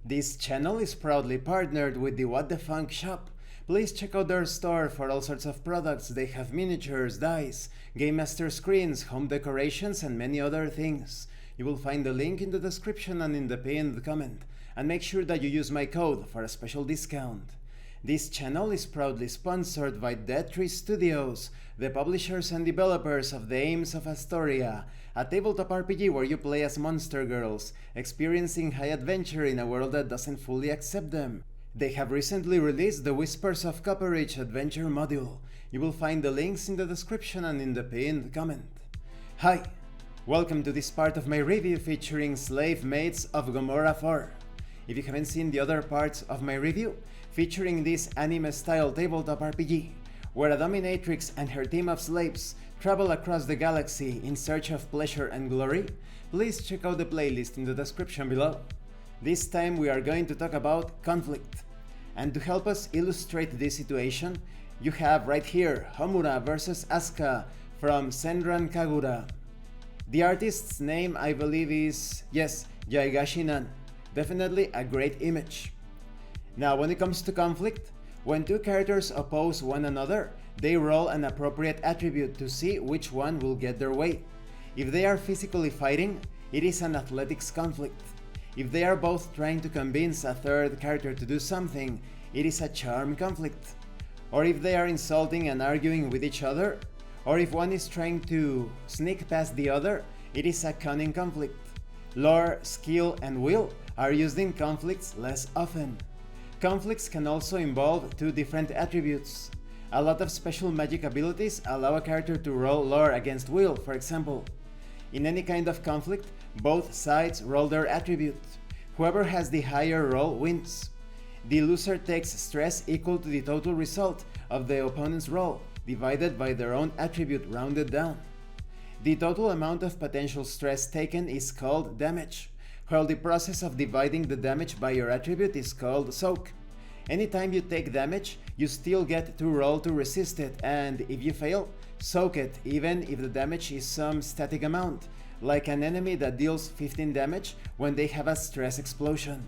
This channel is proudly partnered with the What the Funk shop. Please check out their store for all sorts of products. They have miniatures, dice, Game Master screens, home decorations, and many other things. You will find the link in the description and in the pinned comment. And make sure that you use my code for a special discount. This channel is proudly sponsored by Dead Tree Studios, the publishers and developers of Dames of Asstoria, a tabletop RPG where you play as monster girls, experiencing high adventure in a world that doesn't fully accept them. They have recently released the Whispers of Copperage adventure module. You will find the links in the description and in the pinned comment. Hi, welcome to this part of my review featuring Slave Maids of Gomorrah IV. If you haven't seen the other parts of my review, featuring this anime-style tabletop RPG, where a dominatrix and her team of slaves travel across the galaxy in search of pleasure and glory, please check out the playlist in the description below. This time we are going to talk about conflict. And to help us illustrate this situation, you have right here Homura vs Asuka from Senran Kagura. The artist's name I believe is, yes, Yaigashi Nan. Definitely a great image. Now when it comes to conflict, when two characters oppose one another, they roll an appropriate attribute to see which one will get their way. If they are physically fighting, it is an athletics conflict. If they are both trying to convince a third character to do something, it is a charm conflict. Or if they are insulting and arguing with each other, or if one is trying to sneak past the other, it is a cunning conflict. Lore, skill, and will are used in conflicts less often. Conflicts can also involve two different attributes. A lot of special magic abilities allow a character to roll lore against will, for example. In any kind of conflict, both sides roll their attribute. Whoever has the higher roll wins. The loser takes stress equal to the total result of the opponent's roll, divided by their own attribute rounded down. The total amount of potential stress taken is called damage, while the process of dividing the damage by your attribute is called soak. Anytime you take damage, you still get to roll to resist it, and if you fail, soak it, even if the damage is some static amount, like an enemy that deals 15 damage when they have a stress explosion.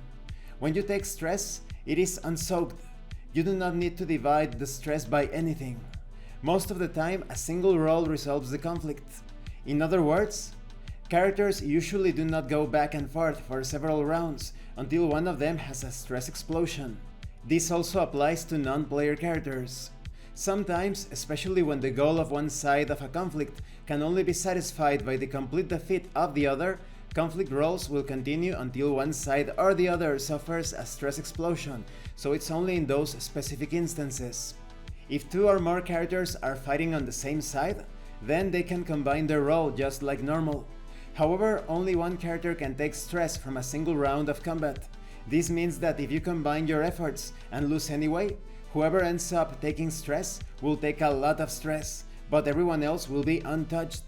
When you take stress, it is unsoaked. You do not need to divide the stress by anything. Most of the time, a single roll resolves the conflict. In other words, characters usually do not go back and forth for several rounds until one of them has a stress explosion. This also applies to non-player characters. Sometimes, especially when the goal of one side of a conflict can only be satisfied by the complete defeat of the other, conflict rolls will continue until one side or the other suffers a stress explosion, so it's only in those specific instances. If two or more characters are fighting on the same side, then they can combine their roll just like normal. However, only one character can take stress from a single round of combat. This means that if you combine your efforts and lose anyway, whoever ends up taking stress will take a lot of stress, but everyone else will be untouched.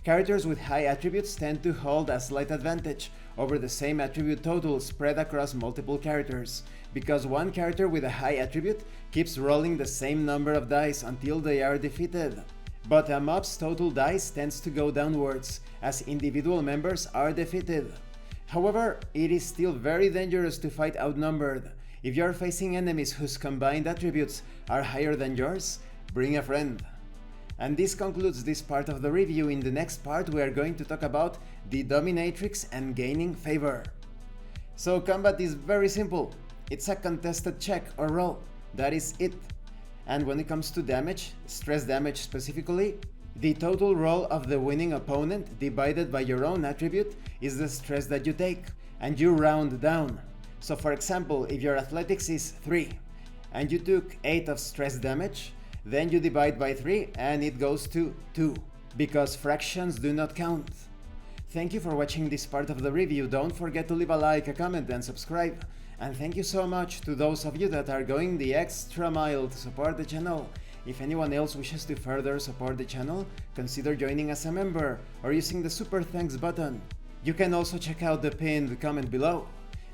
Characters with high attributes tend to hold a slight advantage over the same attribute total spread across multiple characters, because one character with a high attribute keeps rolling the same number of dice until they are defeated. But a mob's total dice tends to go downwards as individual members are defeated. However, it is still very dangerous to fight outnumbered. If you are facing enemies whose combined attributes are higher than yours, bring a friend. And this concludes this part of the review. In the next part we are going to talk about the dominatrix and gaining favor. So combat is very simple. It's a contested check or roll. That is it. And when it comes to damage, stress damage specifically, the total roll of the winning opponent divided by your own attribute is the stress that you take, and you round down. So for example, if your athletics is 3 and you took 8 of stress damage, then you divide by 3 and it goes to 2, because fractions do not count. Thank you for watching this part of the review. Don't forget to leave a like, a comment and subscribe. And thank you so much to those of you that are going the extra mile to support the channel. If anyone else wishes to further support the channel, consider joining as a member or using the super thanks button. You can also check out the pinned comment below.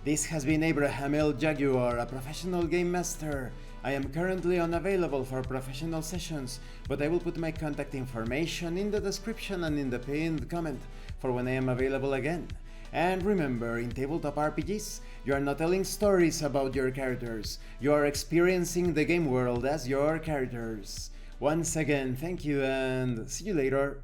This has been Abraham L. Jaguar, a professional game master. I am currently unavailable for professional sessions, but I will put my contact information in the description and in the pinned comment for when I am available again. And remember, in tabletop RPGs, you are not telling stories about your characters, you are experiencing the game world as your characters. Once again, thank you and see you later.